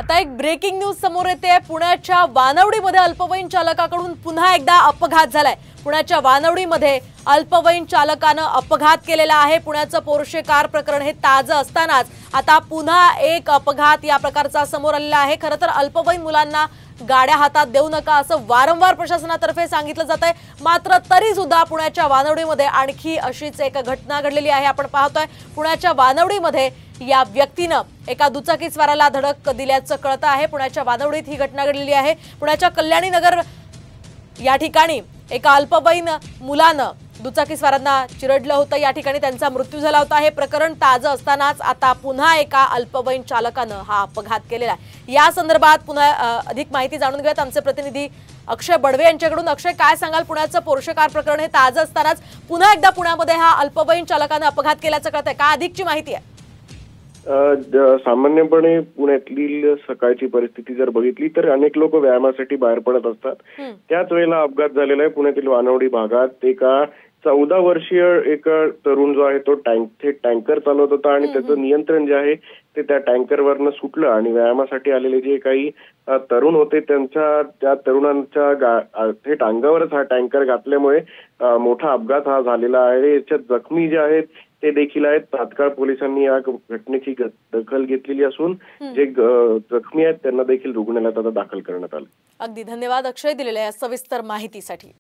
आता एक breaking news समोर येते। पुण्याच्या वानवडीमध्ये अल्पवयीन चालकाकडून पुन्हा एकदा अपघात झालाय। पुण्याच्या वानवडीमध्ये अल्पवयीन चालकाने अपघात केलेला आहे। पुण्याचं पोर्शे कार प्रकरण हे ताजं असतानाच आता पुन्हा एक अपघात या प्रकारचा समोर आलेला आहे। खरं तर अल्पवयीन मुलांना गाड्या हातात देऊ नका असं वारंवार प्रशासनातर्फे सांगितलं जातंय, मात्र तरी सुद्धा पुण्याच्या वानवडीमध्ये आणखी अशीच एक घटना घडलेली आहे। आपण पाहतोय पुण्याच्या वानवडीमध्ये या व्यक्तीने एका दुचाकीस्वाराला धडक दिल्याचं कळतं आहे। पुण्याच्या वानवडीत ही घटना घडलेली आहे। पुण्याच्या कल्याणी नगर या ठिकाणी एका अल्पवयीन मुलानं दुचाकीस्वारांना चिरडलं होतं। या ठिकाणी त्यांचा मृत्यू झाला होता। हे प्रकरण ताजं असतानाच आता पुन्हा एका अल्पवयीन चालकानं हा अपघात केलेला आहे। या संदर्भात पुन्हा अधिक माहिती जाणून घेऊयात आमचे प्रतिनिधी अक्षय बडवे यांच्याकडून। अक्षय, काय सांगाल? पुण्याचं पोर्शे कार प्रकरण हे ताजं असतानाच पुन्हा एकदा पुण्यामध्ये हा अल्पवयीन चालकानं अपघात केल्याचं कळतंय, काय अधिकची माहिती आहे? सामान्यपणे पुण्यातली सकाळची परिस्थिती जर बघितली तर अनेक लोक व्यायामासाठी बाहेर पडत असतात। त्याच वेळेला अपघात झालेला आहे पुण्यातील वानवडी भागात। एका 14 वर्षीय एक तरुण जो आहे तो टँकर चालवत होता आणि त्याचं नियंत्रण जे आहे ते त्या टँकरवरनं सुटलं आणि व्यायामासाठी आलेले जे काही तरुण होते त्या तरुणांच्या थेट अंगावरच हा टँकर घातल्यामुळे मोठा अपघात हा झालेला आहे। याच्यात जखमी जे आहेत ते देखील आहेत। तात्काळ पोलिसांनी या घटनेची दखल घेतलेली असून जे जखमी आहेत त्यांना देखील रुग्णालयात आता दाखल करण्यात आलं। अगदी धन्यवाद अक्षय दिलेल्या सविस्तर माहितीसाठी।